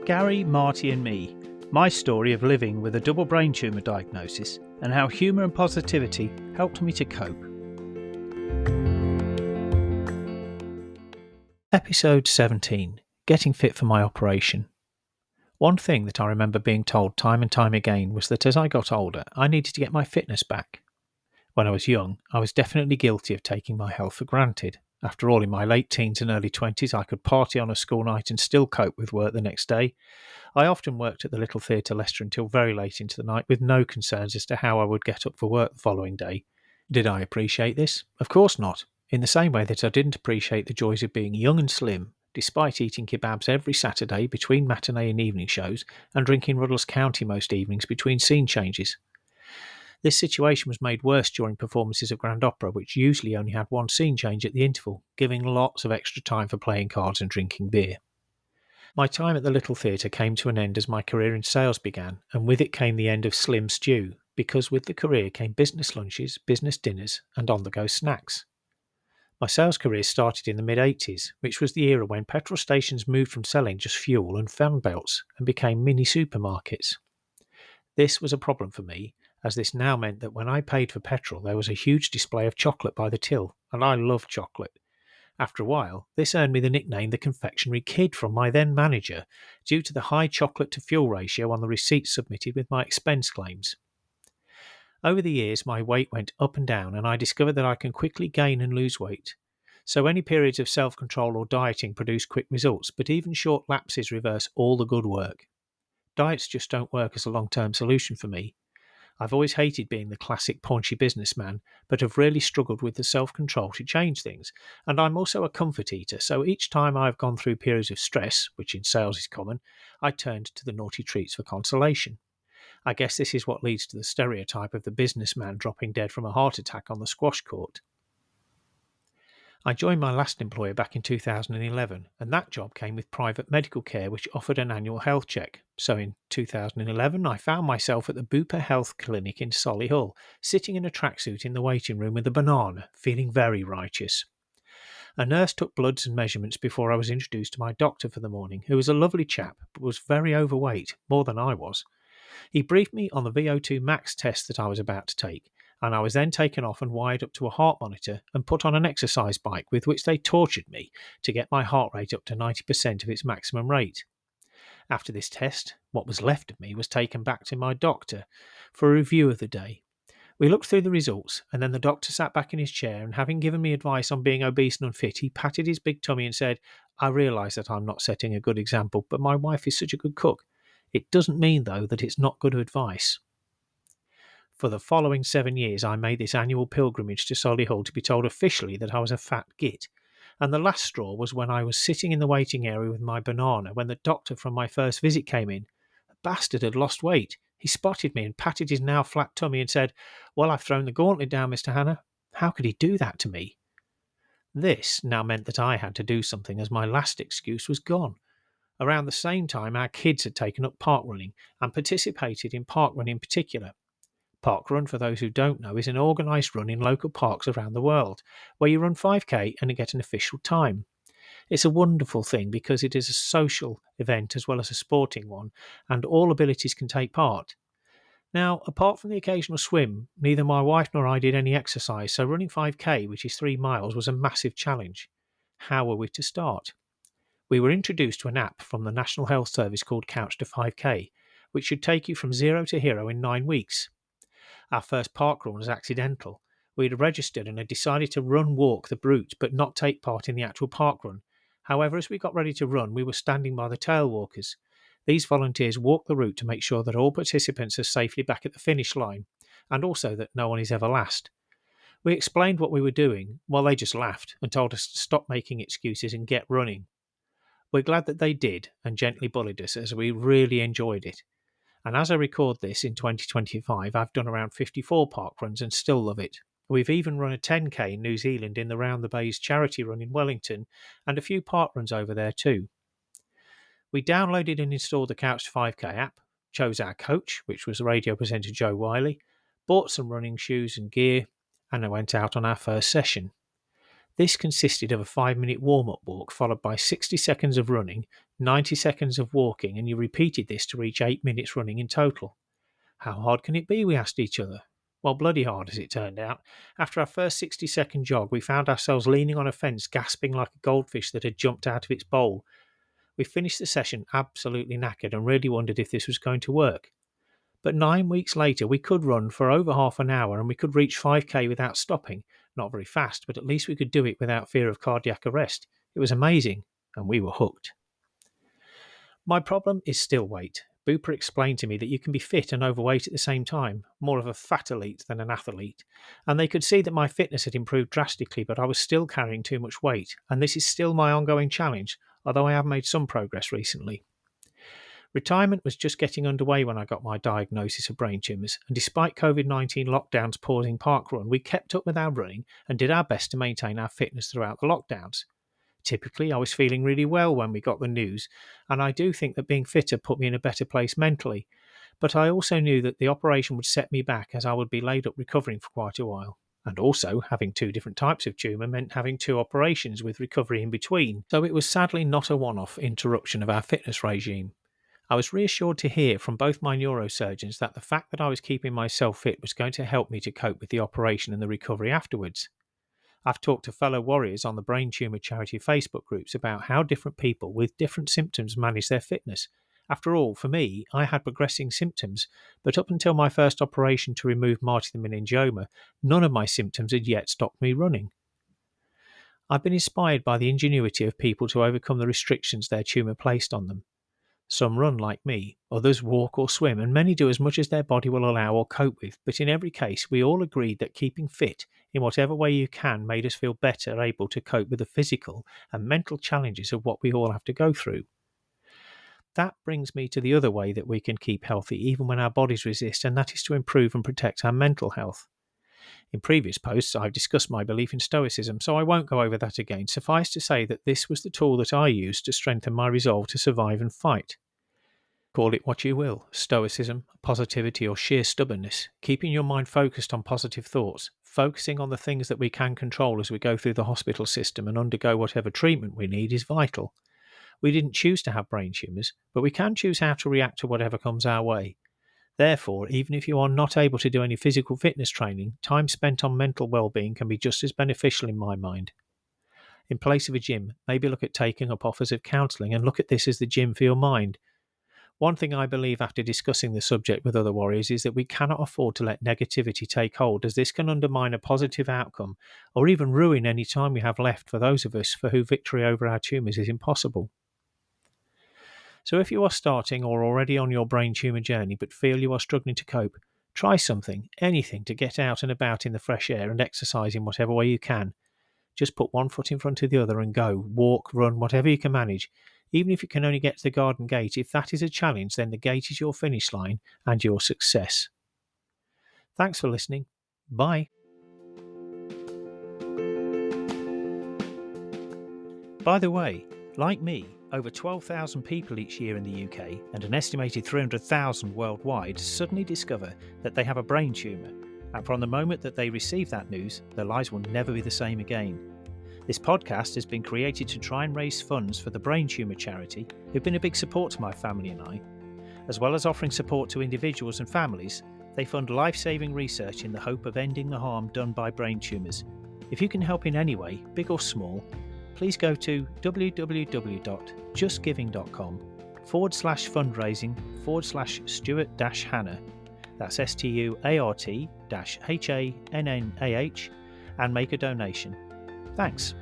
Gary, Marty and me, my story of living with a double brain tumour diagnosis and how humour and positivity helped me to cope. Episode 17, Getting Fit for My Operation. One thing that I remember being told time and time again was that as I got older, I needed to get my fitness back. When I was young, I was definitely guilty of taking my health for granted. After all, in my late teens and early 20s, I could party on a school night and still cope with work the next day. I often worked at the Little Theatre Leicester until very late into the night with no concerns as to how I would get up for work the following day. Did I appreciate this? Of course not. In the same way that I didn't appreciate the joys of being young and slim, despite eating kebabs every Saturday between matinee and evening shows and drinking Ruddles County most evenings between scene changes. This situation was made worse during performances of Grand Opera, which usually only had one scene change at the interval, giving lots of extra time for playing cards and drinking beer. My time at the Little Theatre came to an end as my career in sales began, and with it came the end of Slim Stew, because with the career came business lunches, business dinners, and on-the-go snacks. My sales career started in the mid-80s, which was the era when petrol stations moved from selling just fuel and fan belts and became mini supermarkets. This was a problem for me, as this now meant that when I paid for petrol there was a huge display of chocolate by the till, and I love chocolate. After a while, this earned me the nickname the Confectionery Kid from my then manager, due to the high chocolate to fuel ratio on the receipts submitted with my expense claims. Over the years, my weight went up and down, and I discovered that I can quickly gain and lose weight. So any periods of self-control or dieting produce quick results, but even short lapses reverse all the good work. Diets just don't work as a long-term solution for me. I've always hated being the classic paunchy businessman, but have really struggled with the self-control to change things. And I'm also a comfort eater, so each time I've gone through periods of stress, which in sales is common, I turned to the naughty treats for consolation. I guess this is what leads to the stereotype of the businessman dropping dead from a heart attack on the squash court. I joined my last employer back in 2011, and that job came with private medical care which offered an annual health check. So in 2011, I found myself at the Bupa Health Clinic in Solihull, sitting in a tracksuit in the waiting room with a banana, feeling very righteous. A nurse took bloods and measurements before I was introduced to my doctor for the morning, who was a lovely chap, but was very overweight, more than I was. He briefed me on the VO2 max test that I was about to take, and I was then taken off and wired up to a heart monitor and put on an exercise bike with which they tortured me to get my heart rate up to 90% of its maximum rate. After this test, what was left of me was taken back to my doctor for a review of the day. We looked through the results, and then the doctor sat back in his chair, and having given me advice on being obese and unfit, he patted his big tummy and said, "I realise that I'm not setting a good example, but my wife is such a good cook. It doesn't mean, though, that it's not good advice." For the following 7 years, I made this annual pilgrimage to Solihull to be told officially that I was a fat git. And the last straw was when I was sitting in the waiting area with my banana when the doctor from my first visit came in. The bastard had lost weight. He spotted me and patted his now flat tummy and said, "Well, I've thrown the gauntlet down, Mr. Hanna." How could he do that to me? This now meant that I had to do something, as my last excuse was gone. Around the same time, our kids had taken up park running and participated in park run in particular. Parkrun, for those who don't know, is an organised run in local parks around the world, where you run 5k and get an official time. It's a wonderful thing because it is a social event as well as a sporting one, and all abilities can take part. Now, apart from the occasional swim, neither my wife nor I did any exercise, so running 5k, which is 3 miles, was a massive challenge. How were we to start? We were introduced to an app from the National Health Service called Couch to 5k, which should take you from 0 to hero in 9 weeks. Our first parkrun was accidental. We had registered and had decided to walk the route, but not take part in the actual parkrun. However, as we got ready to run, we were standing by the tail walkers. These volunteers walk the route to make sure that all participants are safely back at the finish line, and also that no one is ever last. We explained what we were doing, while they just laughed and told us to stop making excuses and get running. We're glad that they did, and gently bullied us, as we really enjoyed it. And as I record this in 2025, I've done around 54 park runs and still love it. We've even run a 10k in New Zealand in the Round the Bays charity run in Wellington, and a few park runs over there too. We downloaded and installed the Couch to 5k app, chose our coach, which was radio presenter Joe Wiley, bought some running shoes and gear, and I went out on our first session. This consisted of a 5-minute warm-up walk followed by 60 seconds of running, 90 seconds of walking, and you repeated this to reach 8 minutes running in total. How hard can it be, we asked each other. Well, bloody hard, as it turned out. After our first 60-second jog, we found ourselves leaning on a fence, gasping like a goldfish that had jumped out of its bowl. We finished the session absolutely knackered and really wondered if this was going to work. But 9 weeks later, we could run for over half an hour and we could reach 5k without stopping. Not very fast, but at least we could do it without fear of cardiac arrest. It was amazing, and we were hooked. My problem is still weight. Bupa explained to me that you can be fit and overweight at the same time, more of a fat elite than an athlete, and they could see that my fitness had improved drastically, but I was still carrying too much weight, and this is still my ongoing challenge, although I have made some progress recently. Retirement was just getting underway when I got my diagnosis of brain tumours, and despite COVID-19 lockdowns pausing parkrun, we kept up with our running and did our best to maintain our fitness throughout the lockdowns. Typically, I was feeling really well when we got the news, and I do think that being fitter put me in a better place mentally, but I also knew that the operation would set me back as I would be laid up recovering for quite a while. And also, having 2 different types of tumour meant having 2 operations with recovery in between, so it was sadly not a one-off interruption of our fitness regime. I was reassured to hear from both my neurosurgeons that the fact that I was keeping myself fit was going to help me to cope with the operation and the recovery afterwards. I've talked to fellow warriors on the Brain Tumour Charity Facebook groups about how different people with different symptoms manage their fitness. After all, for me, I had progressing symptoms, but up until my first operation to remove part of the meningioma, none of my symptoms had yet stopped me running. I've been inspired by the ingenuity of people to overcome the restrictions their tumour placed on them. Some run like me, others walk or swim, and many do as much as their body will allow or cope with, but in every case we all agreed that keeping fit, in whatever way you can, made us feel better able to cope with the physical and mental challenges of what we all have to go through. That brings me to the other way that we can keep healthy even when our bodies resist, and that is to improve and protect our mental health. In previous posts, I've discussed my belief in Stoicism, so I won't go over that again. Suffice to say that this was the tool that I used to strengthen my resolve to survive and fight. Call it what you will, Stoicism, positivity, or sheer stubbornness. Keeping your mind focused on positive thoughts, focusing on the things that we can control as we go through the hospital system and undergo whatever treatment we need is vital. We didn't choose to have brain tumours, but we can choose how to react to whatever comes our way. Therefore, even if you are not able to do any physical fitness training, time spent on mental well-being can be just as beneficial in my mind. In place of a gym, maybe look at taking up offers of counselling and look at this as the gym for your mind. One thing I believe after discussing the subject with other warriors is that we cannot afford to let negativity take hold, as this can undermine a positive outcome or even ruin any time we have left for those of us for who victory over our tumours is impossible. So if you are starting or already on your brain tumour journey but feel you are struggling to cope, try something, anything to get out and about in the fresh air and exercise in whatever way you can. Just put one foot in front of the other and go, walk, run, whatever you can manage. Even if you can only get to the garden gate, if that is a challenge, then the gate is your finish line and your success. Thanks for listening. Bye. By the way, like me, over 12,000 people each year in the UK and an estimated 300,000 worldwide suddenly discover that they have a brain tumour, and from the moment that they receive that news, their lives will never be the same again. This podcast has been created to try and raise funds for the Brain Tumour Charity, who've been a big support to my family and I. As well as offering support to individuals and families, they fund life-saving research in the hope of ending the harm done by brain tumours. If you can help in any way, big or small, please go to www.justgiving.com/fundraising/Stuart-Hannah. That's STUART-HANNAH and make a donation. Thanks.